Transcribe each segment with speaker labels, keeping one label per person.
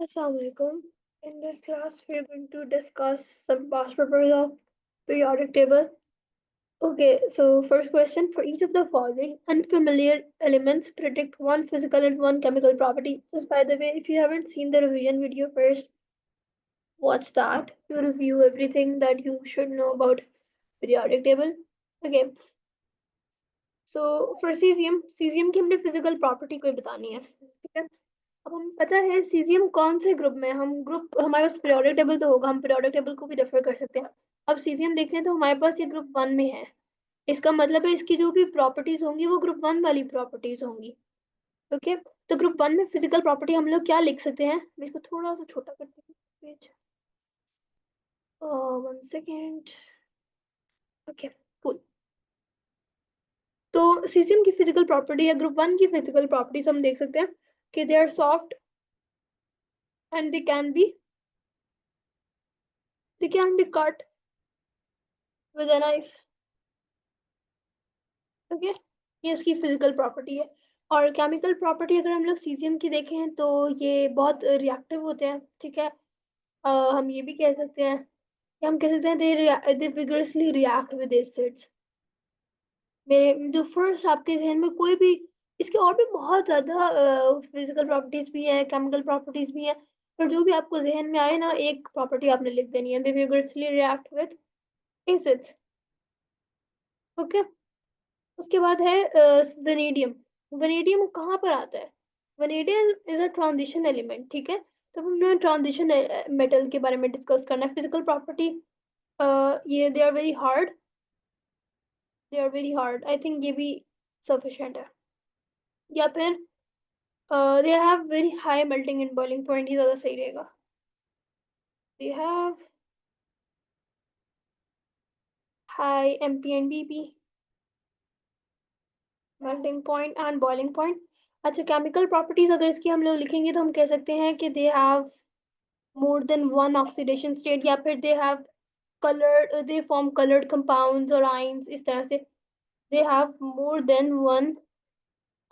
Speaker 1: Assalamualaikum. In this class, we are going to discuss some past papers of periodic table. Okay, so first question for each of the following unfamiliar elements predict one physical and one chemical property. Just by the way, if you haven't seen the revision video first, watch that to review everything that you should know about periodic table. Okay, so for cesium की हमने physical property कोई बतानी है, ठीक है? अब हमें पता है सीजियम कौन से ग्रुप में हम ग्रुप हमारे पास पीरियोडिक टेबल तो होगा, हम पीरियोडिक टेबल को भी रेफर कर सकते हैं। अब सीजियम देखते हैं तो हमारे पास ये ग्रुप वन में है, इसका मतलब है इसकी जो भी प्रॉपर्टीज होंगी वो ग्रुप वन वाली प्रॉपर्टीज होंगी। ओके, तो ग्रुप वन में फिजिकल प्रॉपर्टी हम लोग क्या लिख सकते हैं, मैं इसको थोड़ा सा छोटा करती हूँ page. One second. Okay, cool. तो सीजियम की फिजिकल प्रॉपर्टी या ग्रुप वन की फिजिकल प्रॉपर्टीज हम देख सकते हैं कि they are soft and they can be cut with a knife. Okay, ये इसकी फिजिकल प्रॉपर्टी है। और केमिकल प्रॉपर्टी अगर हम लोग सीजियम की देखें तो ये बहुत रिएक्टिव होते हैं, ठीक है। हम ये भी कह सकते हैं कि हम कह सकते हैं दे विगरसली रिएक्ट विद एसिड्स। मेरे जो फर्स्ट आपके जहन में कोई भी, इसके और भी बहुत ज़्यादा फिजिकल प्रॉपर्टीज भी है, केमिकल प्रॉपर्टीज भी है, पर जो भी आपको जहन में आए ना, एक प्रॉपर्टी आपने लिख देनी है, they vigorously react with acids. Okay, उसके बाद है वेनेडियम। वेनेडियम कहाँ पर आता है? Vanadium is a transition element, ठीक है। तो हमने ट्रांजिशन मेटल के बारे में डिस्कस करना है। फिजिकल प्रॉपर्टी, ये they are very hard, I think ये भी सफिशिएंट है। या फिर they have very high melting and boiling point, ये ज़्यादा सही रहेगा। They have high MP and BP, melting point and boiling point. अच्छा, केमिकल प्रॉपर्टीज अगर इसकी हम लोग लिखेंगे तो हम कह सकते हैं कि they have more than one oxidation state, या फिर they have colored, they form colored compounds or ions, इस तरह से they have more than one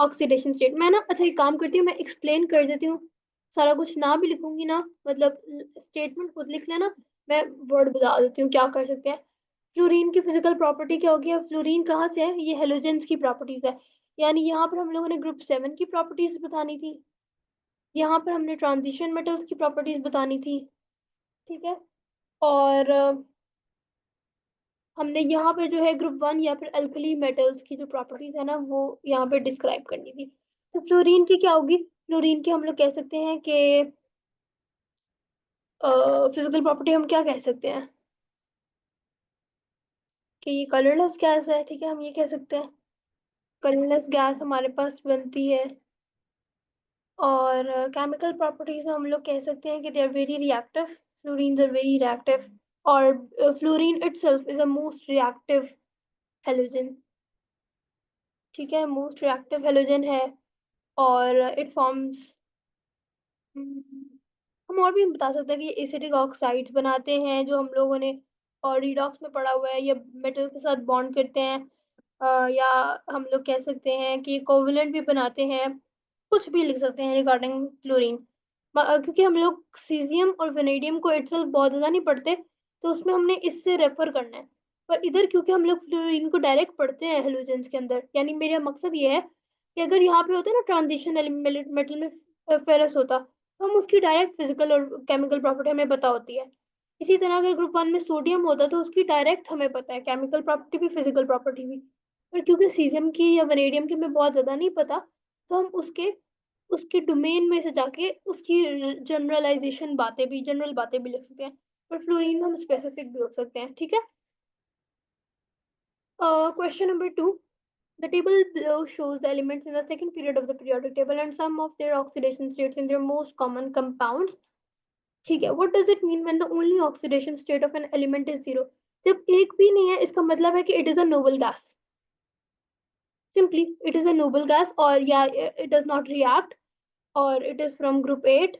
Speaker 1: oxidation state। मैं ना, अच्छा एक काम करती हूँ, मैं एक्सप्लेन कर देती हूँ, सारा कुछ ना भी लिखूंगी ना, मतलब स्टेटमेंट खुद लिख लेना, मैं वर्ड बता देती हूँ क्या कर सकते हैं। फ्लोरीन की फिजिकल प्रॉपर्टी क्या होगी? अब फ्लोरीन कहाँ से है? ये हेलोजेंस की प्रॉपर्टीज है, यानी यहाँ पर हम लोगों ने ग्रुप सेवन की प्रॉपर्टीज बतानी थी, यहाँ पर हमने ट्रांजिशन मेटल्स की प्रॉपर्टीज बतानी थी, ठीक है। और हमने यहाँ पे जो है ग्रुप वन या फिर अल्कली मेटल्स की जो प्रॉपर्टीज है ना, वो यहाँ पे डिस्क्राइब करनी थी। तो फ्लोरीन की क्या होगी? फ्लोरीन की हम लोग कह सकते हैं कि फिजिकल प्रॉपर्टी हम क्या कह सकते हैं कि ये कलरलेस गैस है, ठीक है, हम ये कह सकते हैं कलरलेस गैस हमारे पास बनती है। और केमिकल प्रॉपर्टीज में हम लोग कह सकते हैं कि they are very reactive, fluorines are very reactive. और fluorine itself is a most reactive halogen, ठीक है, मोस्ट रिएक्टिव हेलोजन है। और इट फॉर्म्स, हम और भी बता सकते हैं कि एसिटिक ऑक्साइड्स बनाते हैं जो हम लोगों ने और रिडॉक्स में पढ़ा हुआ है, या मेटल के साथ बॉन्ड करते हैं। या हम लोग कह सकते हैं कि कोवलेंट भी बनाते हैं, कुछ भी लिख सकते हैं रिगार्डिंग फ्लोरीन। क्योंकि हम लोग सीजियम और वेनेडियम को इटसेल्फ बहुत ज़्यादा नहीं पढ़ते, तो उसमें हमने इससे रेफर करना है। पर इधर क्योंकि हम लोग फ्लोरीन को डायरेक्ट पढ़ते हैं हेलोजेंस के अंदर, यानी मेरा मकसद ये है कि अगर यहाँ पे होता है ना ट्रांजिशन मेटल में फेरस होता, तो हम उसकी डायरेक्ट फिजिकल और केमिकल प्रॉपर्टी हमें पता होती है। इसी तरह अगर ग्रुप वन में सोडियम होता तो उसकी डायरेक्ट हमें पता है केमिकल प्रॉपर्टी भी फिजिकल प्रॉपर्टी भी। पर क्योंकि सीजियम की या वनेडियम की हमें बहुत ज़्यादा नहीं पता, तो हम उसके उसके डोमेन में से जाके उसकी जनरल बातें भी लिख सकते हैं। पर फ्लोरीन में हम स्पेसिफिक भी हो सकते हैं, ठीक है। Question number two. The table below shows the elements in the second period of the periodic table and some of their oxidation states in their most common compounds. ठीक है, what does it mean when the only oxidation state of an element is zero? जब एक भी नहीं है, इसका मतलब है कि it is a noble gas. Simply, it is a noble gas, और या it does not react, और it is from group 8,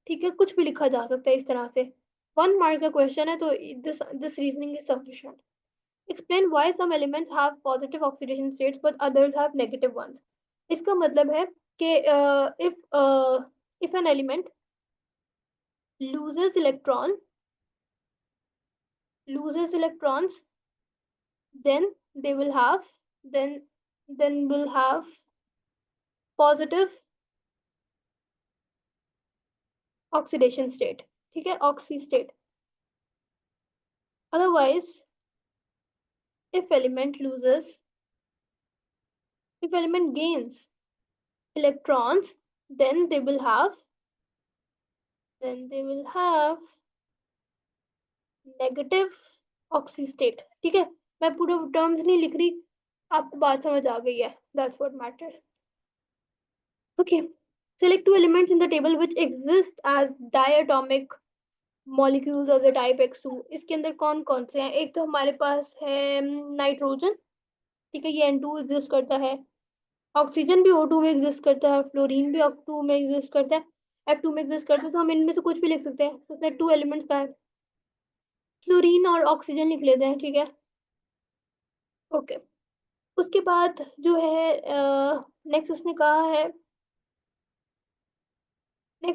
Speaker 1: ठीक है, कुछ भी लिखा जा सकता है इस तरह से। 1 mark का क्वेश्चन है, तो this reasoning is sufficient. Explain why some elements have positive oxidation states but others have negative ones. इसका मतलब है कि if an element loses electron loses electrons, then they will have then will have positive oxidation state, ठीक है, oxy state. Otherwise, if element loses if element gains electrons, then they will have negative oxy state. ठीक है, मैं पूरे terms नहीं लिख रही, आपको बात समझ आ गई है. That's what matters. Okay, select two elements in the table which exist as diatomic molecules of the type X2. इसके अंदर कौन कौन से हैं? एक तो हमारे पास है नाइट्रोजन, ठीक है, ये N2 एग्जिस्ट करता है. ऑक्सीजन भी O2 में एग्जिस्ट करता है, फ्लोरीन भी O2 में एग्जिस्ट करता है, F2 में एग्जिस्ट करता है. तो हम इनमें से कुछ भी लिख सकते हैं. तो उसने टू एलिमेंट्स का है, फ्लोरीन और ऑक्सीजन लिख लेते हैं. ठीक है, ओके. उसके बाद जो है नेक्स्ट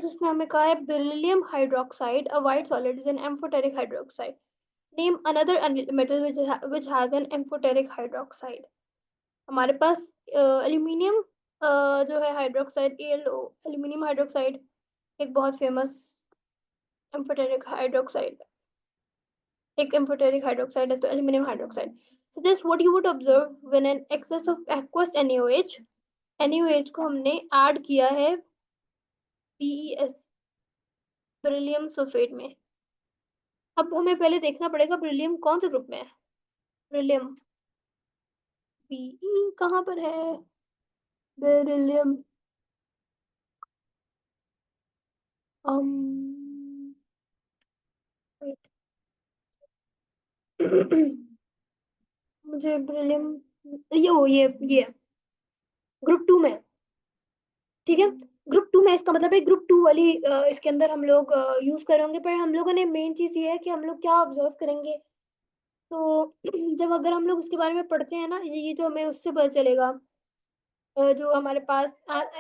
Speaker 1: उसने हमें कहा है beryllium hydroxide, a white solid is an amphoteric hydroxide. Name another metal which has an amphoteric hydroxide. हमारे पास एल्यूमिनियम जो है हाइड्रोक्साइड, AlO, एल्यूमिनियम हाइड्रोक्साइड, एक बहुत फेमस एम्फोटेरिक हाइड्रोक्साइड, एक एम्फोटेरिक हाइड्रोक्साइड है, तो aluminium hydroxide. So just what you would observe when an excess of aqueous NaOH को हमने ऐड किया है BeS, बेरिलियम सल्फेट में. अब हमें पहले देखना पड़ेगा बेरिलियम कौन से ग्रुप में है. बेरिलियम Be कहाँ पर है? Beryllium wait. मुझे बेरिलियम ये ग्रुप 2 में. ठीक है, ग्रुप 2 में, इसका मतलब है ग्रुप 2 वाली इसके अंदर हम लोग यूज करेंगे. पर हम लोगों ने मेन चीज ये है कि हम लोग क्या ऑब्जर्व करेंगे. तो जब अगर हम लोग उसके बारे में पढ़ते हैं ना, ये जो हमें उससे पता चलेगा, जो हमारे पास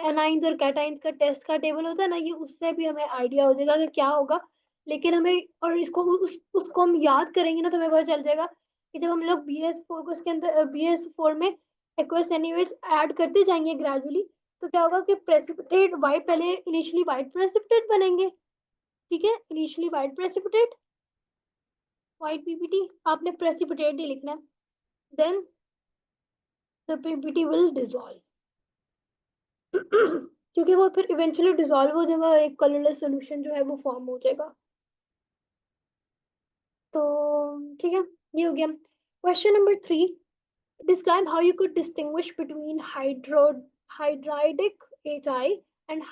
Speaker 1: एनाइंस और कैटाइंस का टेस्ट का टेबल होता है ना, ये उससे भी हमें आइडिया हो जाएगा कि क्या होगा. लेकिन हमें और इसको उसको हम याद करेंगे ना, तो हमें पता चल जाएगा कि जब हम लोग BS4 को इसके अंदर BS4 में एक्वस एनएच ऐड करते जाएंगे ग्रेजुअली, तो क्या होगा कि प्रेसिपिटेट वाइट, पहले इनिशियली वाइट प्रेसिपिटेट बनेंगे. ठीक है, initially white precipitate, white PPT, आपने प्रेसिपिटेट ही लिखना है. Then the PPT will dissolve, क्योंकि वो फिर इवेंचुअली डिसॉल्व हो जाएगा, एक कलरलेस सोल्यूशन जो है वो फॉर्म हो जाएगा. तो ठीक है, ये हो गया. Question number 3, describe how you could distinguish between hydriodic HI and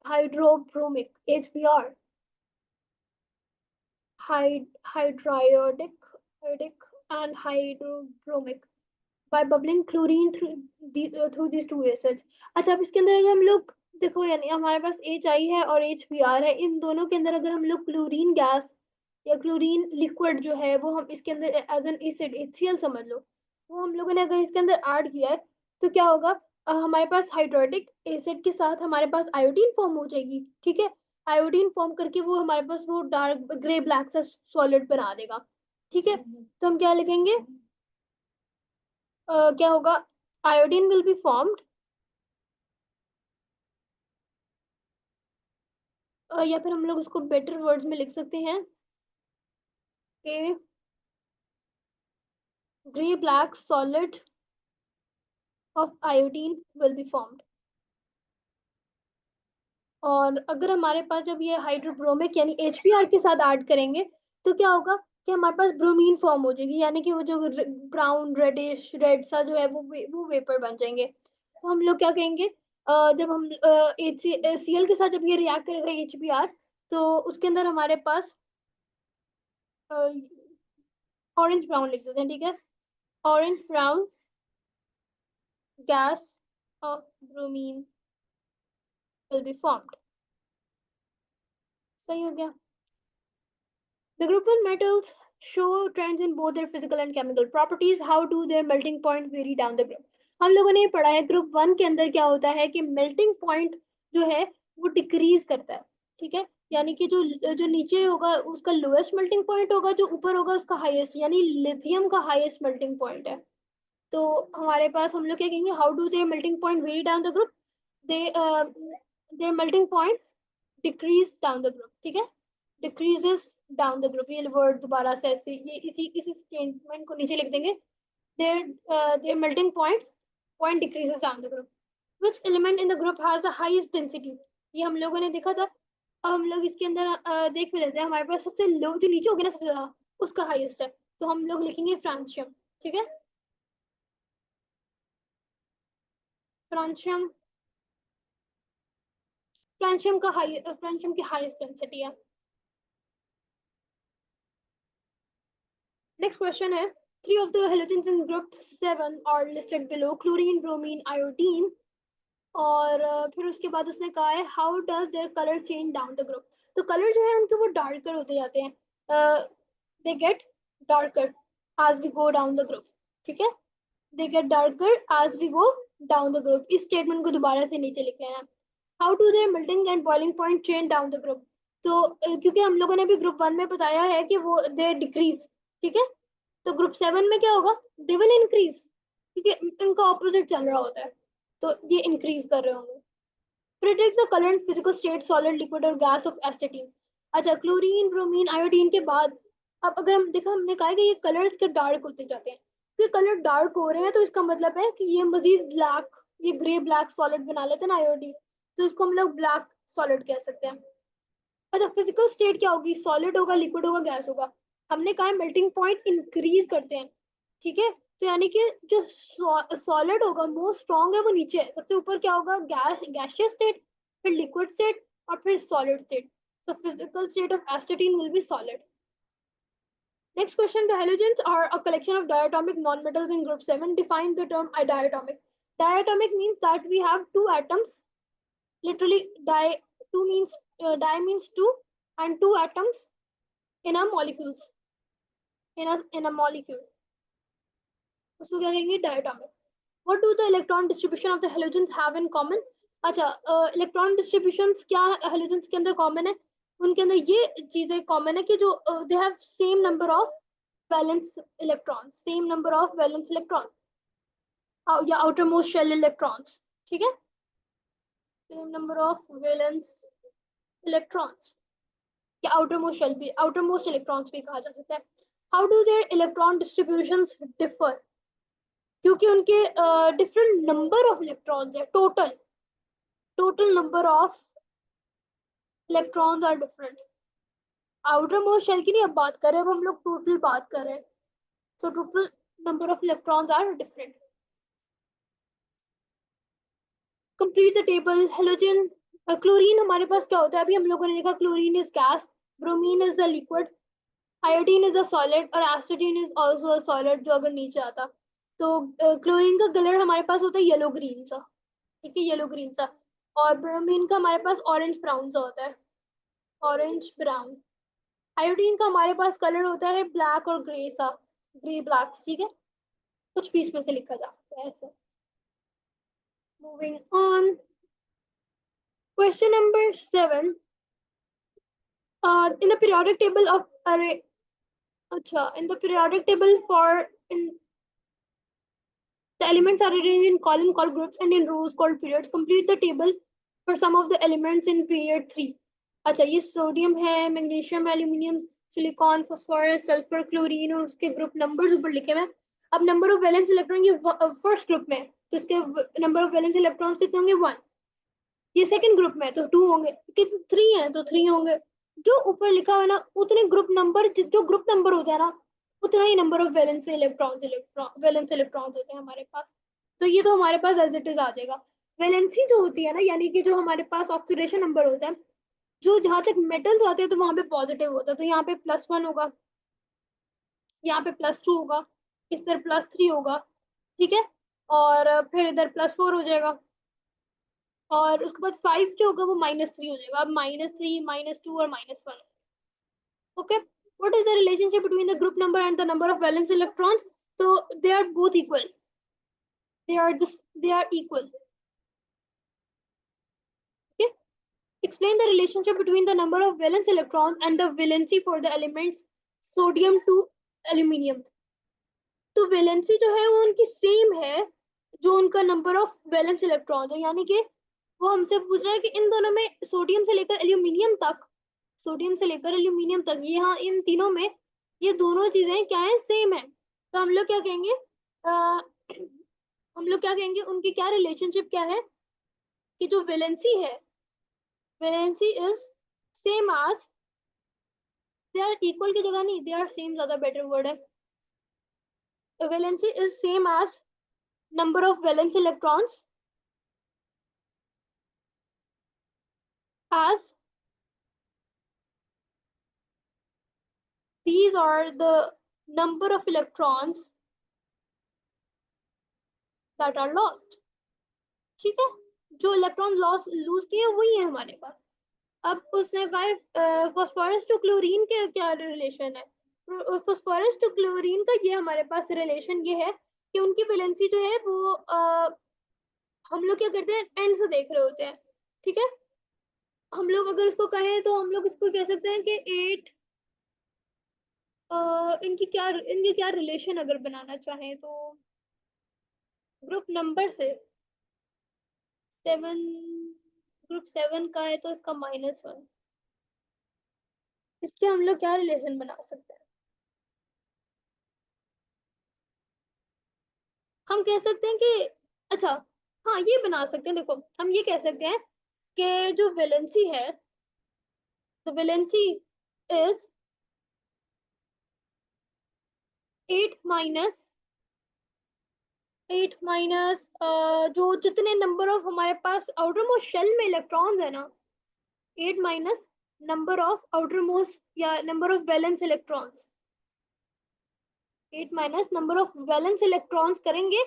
Speaker 1: hydrobromic HBr. Hydriodic and hydrobromic by bubbling chlorine through these two acids. अच्छा, अब इसके अंदर अगर हम लोग देखो, यानी हमारे पास HI है और HBr है, इन दोनों के अंदर अगर हम लोग क्लोरीन गैस या क्लोरीन लिक्विड जो है वो हम इसके अंदर एज एन एसिड HCl समझ लो, वो हम लोगों ने अगर इसके अंदर ऐड किया है, तो क्या होगा, हमारे पास हाइड्रोटिक एसिड के साथ हमारे पास आयोडीन फॉर्म हो जाएगी. ठीक है, आयोडीन फॉर्म करके वो हमारे पास वो डार्क ग्रे ब्लैक सा सॉलिड बना देगा. ठीक है, तो हम क्या लिखेंगे, क्या होगा, आयोडीन विल बी फॉर्म्ड, या फिर हम लोग उसको बेटर वर्ड्स में लिख सकते हैं कि grey black solid of iodine will be formed. और अगर हमारे पास जब ये हाइड्रोब्रोमिक यानी HBr के साथ ऐड करेंगे, तो क्या होगा कि हमारे पास ब्रोमीन फॉर्म हो जाएगी, यानी कि वो जो ब्राउन रेडिश रेड सा जो है वो वेपर बन जाएंगे. तो हम लोग क्या कहेंगे, जब हम HCl के साथ जब ये रिएक्ट करेगा HBr, तो उसके अंदर हमारे पास ऑरेंज ब्राउन लिख देते हैं. ठीक है, orange brown gas off bromine will be formed. सही हो गया. The group of metals show trends in both their physical and chemical properties. How do their melting point vary down the group? हम लोगों ने ये पढ़ा है ग्रुप 1 के अंदर क्या होता है कि मेल्टिंग पॉइंट जो है वो डिक्रीज करता है. ठीक है, यानी कि जो जो नीचे होगा उसका लोएस्ट मेल्टिंग पॉइंट होगा, जो ऊपर होगा उसका हाईएस्ट, यानी लिथियम का हाईएस्ट मेल्टिंग पॉइंट है। तो हमारे पास हम लोग क्या कहेंगे, how do their melting point vary down the group, they their melting points decrease down the group, ठीक है, डिक्रीजेस डाउन द ग्रुप, ये वर्ड दोबारा से ऐसे ये इसी स्टेटमेंट को नीचे लिख देंगे, their melting point decreases down the group. Which element in the group has the highest density? ये हम लोगों ने देखा था। अब हम लोग इसके अंदर देख भी लेते हैं, हमारे पास सबसे लो जो नीचे होगी ना सबसे ज्यादा, उसका हाईएस्ट है, तो हम लोग लिखेंगे फ्रांशियम, ठीक है, फ्रांशियम, फ्रांशियम की हाईएस्ट डेंसिटी है। नेक्स्ट क्वेश्चन है, three of the halogens in group 7 are listed below, chlorine, bromine, iodine, और फिर उसके बाद उसने कहा है how does their colour change down the group, तो कलर जो है उनके वो डार्कर होते जाते हैं, they get darker as we go down the group, ठीक है, they get darker as we go down the group, इस स्टेटमेंट को दोबारा से नीचे लिख लेना। How do their melting and boiling point change down the group, तो क्योंकि हम लोगों ने भी ग्रुप 1 में बताया है कि वो दे डिक्रीज, ठीक है, तो ग्रुप 7 में क्या होगा, दे विल इंक्रीज, क्योंकि इनका ऑपोजिट चल रहा होता है, तो ये इंक्रीज कर रहे होंगे। Predict the colour and physical state solid liquid और गैस ऑफ एस्टेटीन। अच्छा, क्लोरीन, ब्रोमीन, आयोडीन के बाद अब अगर हम देखा, हमने कहा कि ये कलर्स के डार्क होते जाते हैं, तो ये कलर डार्क हो रहे हैं, तो इसका मतलब है कि ये मजीद ब्लैक, ये ग्रे ब्लैक सॉलिड बना लेते हैं ना आयोडीन, तो इसको हम लोग ब्लैक सॉलिड कह सकते हैं। अच्छा, फिजिकल स्टेट क्या होगी, सॉलिड होगा, लिक्विड होगा, गैस होगा, हमने कहा मेल्टिंग पॉइंट इंक्रीज करते हैं, ठीक है, तो यानी कि जो सॉलिड होगा मोस्ट स्ट्रॉन्ग है वो नीचे है, सबसे ऊपर क्या होगा, गैसियस स्टेट, फिर लिक्विड स्टेट और फिर solid state, so physical state of astatine will be solid. Next question, the halogens are a collection of diatomic nonmetals in group 7. Define the term diatomic. Diatomic means that we have two atoms, literally two means di means two, and two atoms in a molecules, in a molecule, उसको क्या कहेंगे, diatomic. What do the electron distribution of the halogens have in common? अच्छा, electron distribution क्या halogens के अंदर common है, उनके अंदर ये चीजें कॉमन है कि जो they have same number of valence electron, same number of valence electron या आउटर मोस्ट शेल इलेक्ट्रॉन्स, ठीक है, same number of valence electrons या आउटर मोस्ट शेल भी, आउटर मोस्ट इलेक्ट्रॉन्स भी कहा जा सकता है। How do their electron distributions differ, क्योंकि उनके डिफरेंट नंबर ऑफ इलेक्ट्रॉन्स है, total number of electrons are different. Outer most shell की नहीं अब बात कर रहे हैं, अब हम लोग टोटल बात कर रहे हैं, so total number of electrons are different. Complete the table. Halogen, chlorine हमारे पास क्या होता है, अभी हम लोगों ने देखा chlorine is gas, bromine is the liquid, iodine is a solid और एस्टोजीन इज आल्सो अ सॉलिड, जो अगर नीचे आता, तो क्लोरीन का कलर हमारे पास होता है येलो ग्रीन सा, ठीक है, येलो ग्रीन सा, और ब्रोमीन का हमारे पास ऑरेंज ब्राउन सा होता है, ऑरेंज ब्राउन। आयोडीन का हमारे पास कलर होता है ब्लैक और ग्रे सा, ग्रे ब्लैक, ठीक है, कुछ भी इसमें से लिखा जा सकता है ऐसे। Moving on, question number 7, in the periodic table of array, अच्छा, in the periodic table for in the elements are arranged in column called groups and in rows called periods. Complete the table for some of the elements in period 3. अच्छा, ये sodium है, magnesium, aluminium, silicon, phosphorus, sulphur, chlorine और उसके group numbers ऊपर लिखे हुए हैं। अब नंबर ऑफ वैलेंस इलेक्ट्रॉन ये फर्स्ट ग्रुप में, तो इसके नंबर ऑफ वैलेंस इलेक्ट्रॉन्स कितने होंगे, 1। ये सेकंड ग्रुप में तो 2 होंगे, कितने 3 है तो 3 होंगे, जो ऊपर लिखा हुआ है ना उतने ग्रुप नंबर, जो ग्रुप नंबर होता है ना उतना ही नंबर ऑफ वैलेंस इलेक्ट्रॉन्स होते हैं हमारे पास, तो ये तो हमारे पास एज इट इज आ जाएगा। वैलेंसी जो होती है ना, यानी कि जो हमारे पास ऑक्सीडेशन नंबर होता है, जो जहां तक मेटल्स आते हैं तो वहां पे पॉजिटिव होता है, तो यहाँ पे +1 होगा, यहाँ पे +2 होगा, इस तरह +3 होगा, ठीक है, और फिर इधर +4 हो जाएगा, और उसके बाद 5 जो होगा वो -3 हो जाएगा, अब -3, -2 और -1। Okay, what is the relationship between the group number and the number of valence electrons? So they are both equal, they are equal, okay, explain the relationship between the number of valence electrons and the valency for the elements sodium to aluminium. तो valency जो है वो उनकी same है जो उनका number of valence electrons है, यानी कि वो हमसे पूछ रहा है कि इन दोनों में सोडियम से लेकर एल्यूमिनियम तक, सोडियम से लेकर एल्यूमिनियम तक, ये हाँ इन तीनों में ये दोनों चीजें क्या है, सेम है। तो हम लोग क्या कहेंगे, हम लोग क्या कहेंगे, उनकी क्या रिलेशनशिप क्या है कि जो वैलेंसी है, valency is same as, they are equal की जगह नहीं, दे आर सेम ज्यादा बेटर वर्ड है। Valency is same as number of valence electrons as these are the number of electrons that are lost। ठीक है, जो electron loss loose किए वही है हमारे पास। अब उसने कहा फास्फोरस टू क्लोरीन के क्या रिलेशन है, फास्फोरस टू क्लोरीन का ये हमारे पास रिलेशन ये है कि उनकी वैलेंसी जो है वो हम लोग क्या करते हैं, एंड से देख रहे होते हैं। ठीक है, हम लोग अगर उसको कहें तो हम लोग इसको कह सकते हैं कि 8 इनके क्या रिलेशन अगर बनाना चाहें तो ग्रुप नंबर से 7, ग्रुप 7 का है तो इसका -1, इसके हम लोग क्या रिलेशन बना सकते हैं, हम कह सकते हैं कि अच्छा, हाँ ये बना सकते हैं। देखो हम ये कह सकते हैं कि जो वैलेंसी है, तो वैलेंसी इज 8 माइनस 8 माइनस जो जितने नंबर ऑफ हमारे पास आउटर मोस्ट शेल में इलेक्ट्रॉन्स है ना, 8 minus number of outer most या number of valence electrons, 8 minus number of valence electrons करेंगे।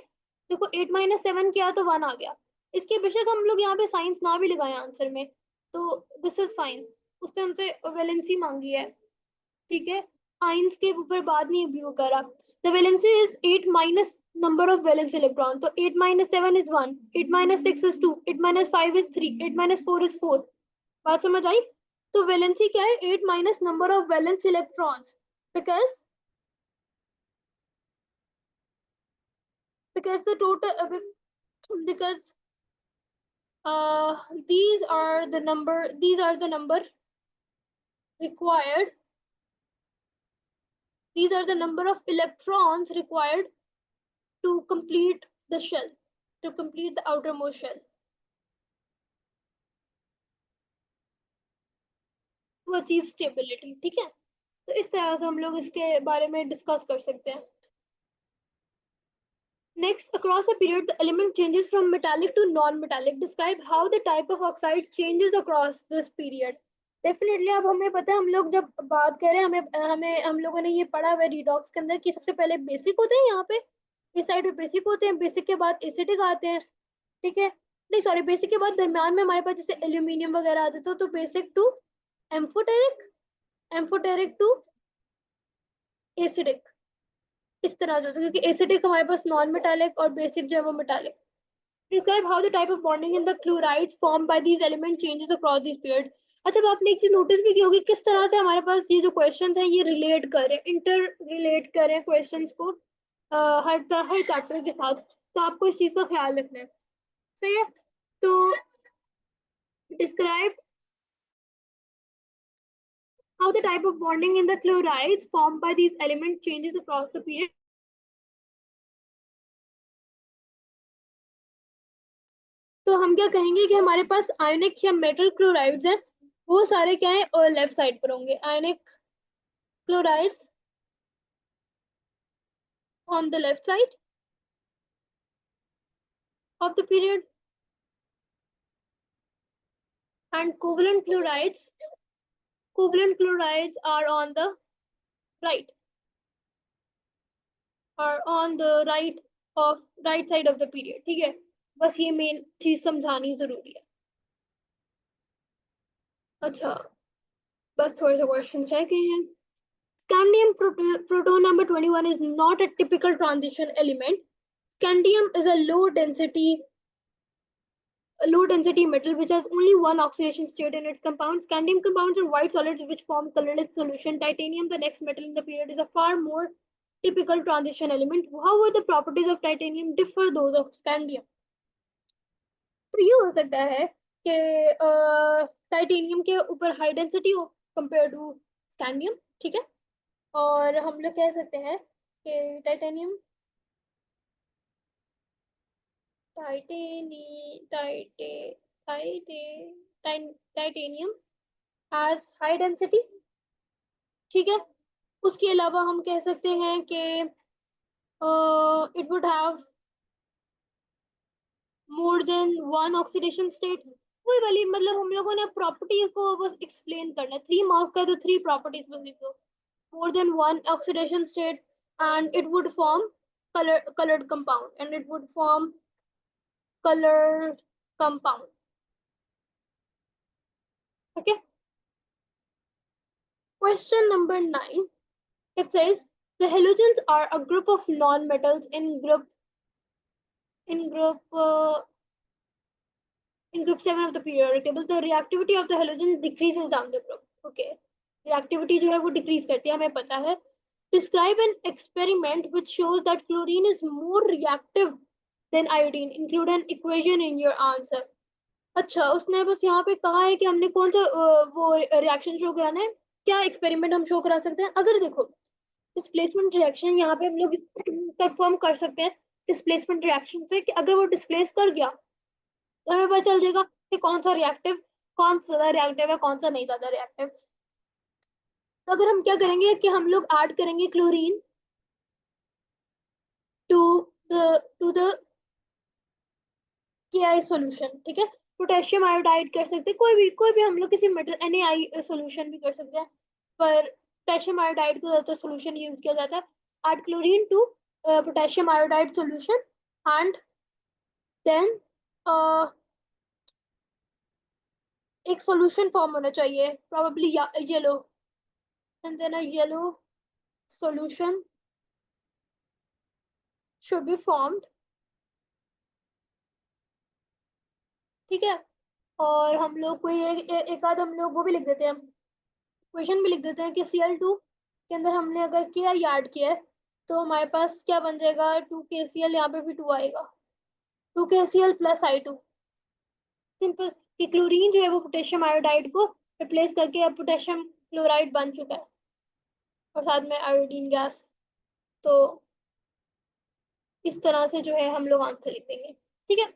Speaker 1: देखो 8 माइनस 7 किया तो 1 आ गया। इसके बेशक हम लोग यहाँ पे साइंस ना भी लगाए आंसर में तो दिस इज फाइन, उसने हमसे वैलेंसी मांगी है। ठीक है, आइंस के ऊपर बात नहीं व्यू करा। The valency is 8 minus number of valence electron, तो 8 minus 7 is 1, 8 minus 6 is 2, 8 minus 5 is 3, 8 minus 4 is 4। बात समझ आई? तो वैलेंसी क्या है, 8 minus number of valence electrons, because the total because these are the number required, these are the number of electrons required to complete the shell, to complete the outermost shell, to achieve stability। ठीक है, तो इस तरह से हम लोग इसके बारे में डिस्कस कर सकते हैं। Next, across a period, the element changes from metallic to non-metallic. Describe how the type of oxide changes across this period. Definitely, अब हमें पता है, हम लोग जब बात करें, हमें हमें हम लोगों ने ये पढ़ा हुआ है रिडॉक्स के अंदर कि सबसे पहले बेसिक होते हैं, यहाँ पे इस साइड पे बेसिक होते हैं, बेसिक के बाद एसिडिक आते हैं। ठीक है, नहीं सॉरी, बेसिक के बाद दरम्यान में हमारे पास जैसे एल्यूमिनियम वगैरह आते थे, तो basic to amphoteric, amphoteric to acidic, इस तरह से होता है, क्योंकि एसिडिक हमारे पास नॉन मेटालिक और बेसिक जो है वो metallic. Describe how the type of bonding in the chlorides formed by these elements changes across this period। अच्छा, अब आपने एक चीज नोटिस भी की होगी किस तरह से हमारे पास ये जो क्वेश्चन है ये रिलेट करें, इंटर रिलेट करें क्वेश्चंस को हर तरह हर चैप्टर के साथ, तो आपको इस चीज का ख्याल रखना है। सही है, तो describe how the type of bonding in the chlorides formed by these elements changes across the period। तो हम क्या कहेंगे कि हमारे पास आयनिक या मेटल क्लोराइड्स हैं, वो सारे क्या है और लेफ्ट साइड पर होंगे, आयनिक chlorides on the left side of the period and covalent chlorides are on the right, are on the right side of the period। ठीक है, बस ये मेन चीज समझानी जरूरी है। अच्छा, बस थोड़े से क्वेश्चन रह गए हैं। Scandium proton number 21 is not a typical transition element। Scandium is a low density low density metal which has only one oxidation state in its compound. Scandium compounds are white solids which form colorless solution. Titanium, the next metal in the period, is a far more typical transition element. However, the properties of titanium differ those of scandium. तो ये हो सकता है कि titanium के ऊपर high density हो compare to scandium, ठीक है। और हम लोग कह सकते हैं कि टाइटेनियम टाइटेनी टाइटे टाइटे टाइटेनियम हैज हाई डेंसिटी, ठीक है। उसके अलावा हम कह सकते हैं कि it would have more than one oxidation state. वही वाली, मतलब हम लोगों ने प्रॉपर्टीज को बस एक्सप्लेन करना है। 3 मार्क्स का है तो 3 प्रॉपर्टीज बस लिख दो। मोर than one oxidation state and it would form colored compound and it would form colored compound. Okay. Question number 9. It says the halogens are a group of non-metals in group uh, in group 7 of the periodic table. The reactivity of the halogen decreases down the group. Okay. Reactivity जो है वो decrease करती है, हमें पता है. Describe an experiment which shows that chlorine is more reactive than iodine. Include an equation in your answer. अच्छा, उसने बस यहाँ पे कहा है कि हमने कौन सा वो रिएक्शन शो कराना है, क्या एक्सपेरिमेंट हम शो करा सकते हैं। अगर देखो डिस्प्लेसमेंट रिएक्शन यहाँ पे हम लोग कंफर्म कर सकते हैं डिस्प्लेसमेंट रिएक्शन से कि अगर वो डिस्प्लेस कर गया तो हमें पता चल जाएगा कि कौन सा रिएक्टिव, कौन सा ज्यादा रिएक्टिव है, कौन सा नहीं ज्यादा रिएक्टिव। तो अगर हम क्या करेंगे कि हम लोग ऐड करेंगे chlorine to the KI solution, ठीक है। पोटेशियम आयोडाइड कर सकते हैं, कोई भी हम लोग किसी मेटल NaI सॉल्यूशन भी कर सकते हैं, पर पोटेशियम आयोडाइड को ज्यादातर सॉल्यूशन यूज किया जाता है। Add chlorine to potassium iodide solution and then एक सॉल्यूशन फॉर्म होना चाहिए, probably yellow, and then a yellow solution should be formed, ठीक है। और हम लोग कोई एक आध हम लोग वो भी लिख देते हैं, क्वेश्चन भी लिख देते हैं कि Cl2 के अंदर हमने अगर किया याद किया है तो हमारे पास क्या बन जाएगा, 2KCl, यहाँ पे भी 2 आएगा, 2KCl प्लस I2। सिंपल कि क्लोरीन जो है वो पोटेशियम आयोडाइड को रिप्लेस करके अब पोटेशियम क्लोराइड बन चुका है और साथ में आयोडीन गैस। तो इस तरह से जो है हम लोग आंसर लिख देंगे, ठीक है।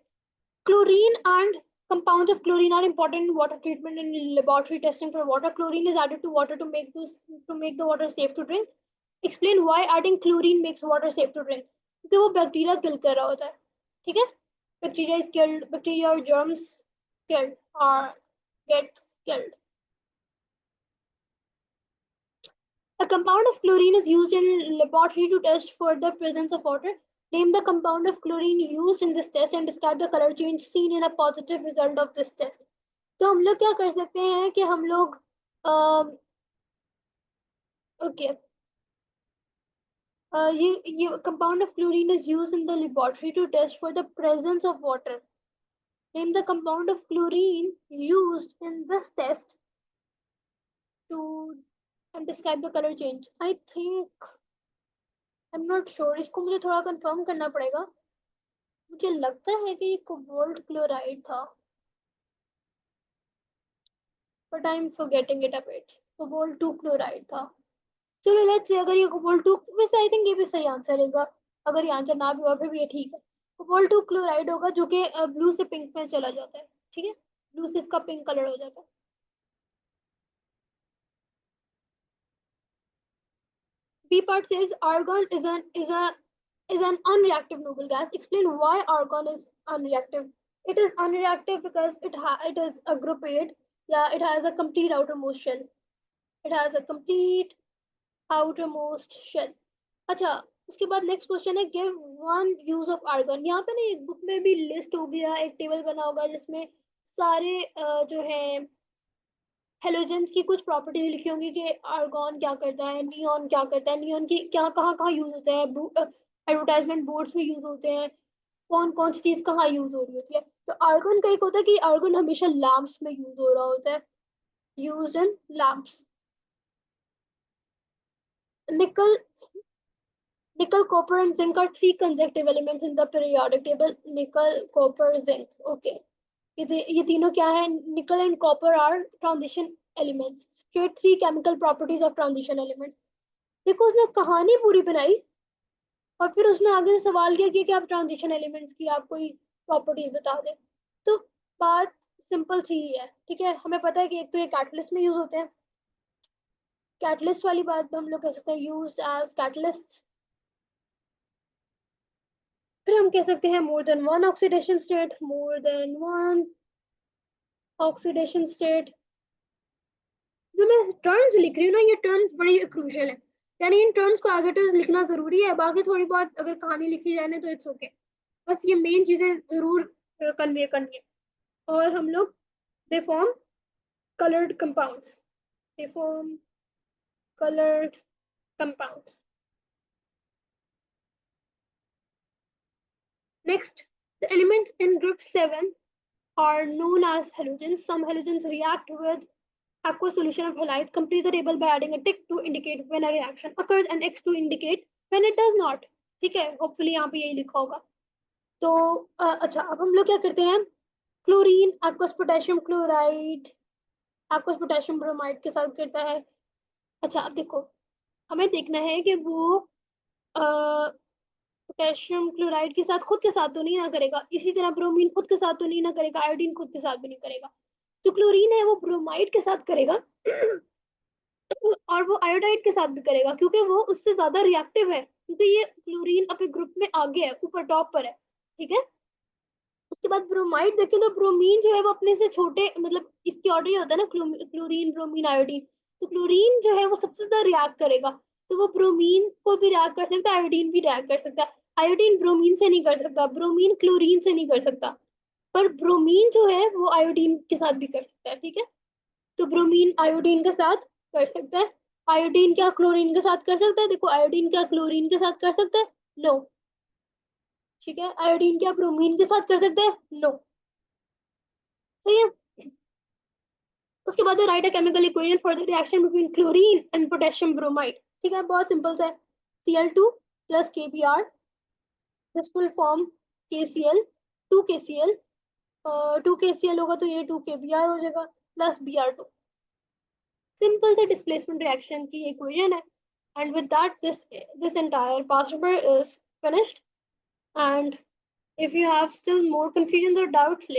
Speaker 1: Chlorine and compounds of chlorine are important in water treatment and in laboratory testing for water. Chlorine is added to water to make the water safe to drink. Explain why adding chlorine makes water safe to drink. क्योंकि वो bacteria kill कर रहा होता है, ठीक है। Bacteria is killed, bacteria और germs killed or get killed. A compound of chlorine is used in laboratory to test for the presence of water. Name the compound of chlorine used in this test and describe the color change seen in a positive result of this test. तो हम लोग क्या कर सकते हैं कि हम लोग ओके ये compound of chlorine is used in the laboratory to test for the presence of water. Name the compound of chlorine used in this test to and describe the color change. I think I'm not sure, इसको मुझे थोड़ा confirm करना पड़ेगा। मुझे लगता है कि ये कोबाल्ट क्लोराइड था, but I am forgetting it a bit. Cobalt 2 chloride था। चलो लेट्स से अगर ये कोबाल्ट 2, वैसे आई थिंक ये भी सही आंसर रहेगा। अगर ये आंसर ना भी हुआ फिर भी ये ठीक है। कोबाल्ट 2 क्लोराइड होगा जो कि ब्लू से पिंक में चला जाता है, ठीक है। ब्लू से इसका पिंक कलर हो जाता है। B part says argon is an unreactive noble gas. Explain why argon is unreactive. It is unreactive because it is a group 8. Yeah, it has a complete outermost shell. It has a complete outermost shell. अच्छा, उसके बाद next question है give one use of argon. यहाँ पे ना एक book में भी लिस्ट हो गया, एक टेबल बना होगा जिसमें सारे जो है हेलोजेंस की कुछ प्रॉपर्टीज लिखी होंगी कि आर्गन क्या करता है, नियॉन क्या करता है, नियॉन की क्या कहाँ कहाँ यूज होता है, एडवर्टाइजमेंट बोर्ड्स में यूज होते हैं, कौन कौन सी चीज कहाँ यूज हो रही होती है। तो आर्गन का एक होता है कि आर्गन हमेशा लैम्प्स में यूज हो रहा होता है, यूज्ड इन लैम्प्स. निकल Nickel, copper, and zinc are three consecutive elements in the periodic table. Nickel, copper, zinc. Okay. ये तीनों क्या है? Nickel and copper are transition elements. State three chemical properties of transition elements. देखो उसने कहानी पूरी बनाई और फिर उसने आगे से सवाल किया कि आप ट्रांजिशन एलिमेंट्स की आप कोई प्रॉपर्टीज बता दें. तो बात सिंपल सी ही है, ठीक है. हमें पता है कि एक तो ये कैटलिस्ट में यूज होते हैं. कैटलिस्ट वाली बात हम लोग कह सकते हैं यूज्ड एज कैटलिस्ट. फिर हम कह सकते हैं मोर देन वन ऑक्सीडेशन स्टेट, मोर देन वन ऑक्सीडेशन स्टेट. जो मैं टर्म्स लिख रही हूँ ना, ये टर्म्स बड़ी क्रूशियल है, यानी इन टर्म्स को एज इट इज लिखना जरूरी है. बाकी थोड़ी बहुत अगर कहानी लिखी जाए ना तो इट्स ओके. बस ये मेन चीजें जरूर कन्वे करनी है. और हम लोग they form colored compounds. They form colored compounds. Next, the elements in group 7 are known as halogens. Some halogens react with aqueous solution of halides. Complete the table by adding a tick to indicate when a reaction occurs and X to indicate when it does not. ठीक है, hopefully यहाँ पे यही लिखा होगा. तो अच्छा, अब हम लोग क्या करते हैं? Chlorine aqueous potassium chloride aqueous potassium bromide के साथ करता है. अच्छा, अब देखो हमें देखना है कि वो पोटेशियम क्लोराइड के साथ खुद के साथ तो नहीं ना करेगा, इसी तरह ब्रोमीन खुद के साथ तो नहीं ना करेगा, आयोडीन खुद के साथ भी नहीं करेगा. जो क्लोरीन है वो ब्रोमाइड के साथ करेगा और वो आयोडाइड के साथ भी करेगा क्योंकि वो उससे ज्यादा रिएक्टिव है, क्योंकि ये क्लोरीन अपने ग्रुप में आगे है, ऊपर टॉप पर है. ठीक है. उसके बाद ब्रोमाइड देखें तो ब्रोमीन जो है वो अपने से छोटे, मतलब इसकी ऑर्डर ये होता है ना, क्लोरीन ब्रोमीन आयोडीन. तो क्लोरीन जो है वो सबसे ज्यादा रिएक्ट करेगा, तो वो ब्रोमीन को भी रिएक्ट कर सकता है, आयोडीन भी रिएक्ट कर सकता है. आयोडीन ब्रोमीन से नहीं कर सकता, ब्रोमीन क्लोरीन से नहीं कर सकता, पर ब्रोमीन जो है वो आयोडीन के साथ भी कर सकता है. ठीक है. तो ब्रोमीन आयोडीन के साथ कर सकता है. आयोडीन क्या क्लोरीन के साथ कर सकता है? देखो आयोडीन क्या क्लोरीन के साथ कर सकता है? नो. ठीक है. आयोडीन क्या ब्रोमीन के साथ कर सकता है? नो. सही है. उसके बाद right a chemical equation for the reaction between chlorine and potassium bromide. ठीक है, बहुत सिंपल सा है. Cl2 plus KBr, this will form KCl. 2KCl, 2KCl होगा तो ये 2KBr हो जाएगा प्लस Br2. सिंपल से डिस्प्लेसमेंट रिएक्शन की इक्वेशन है. And with that this entire pass paper is finished. And if you have still more confusions or doubts, let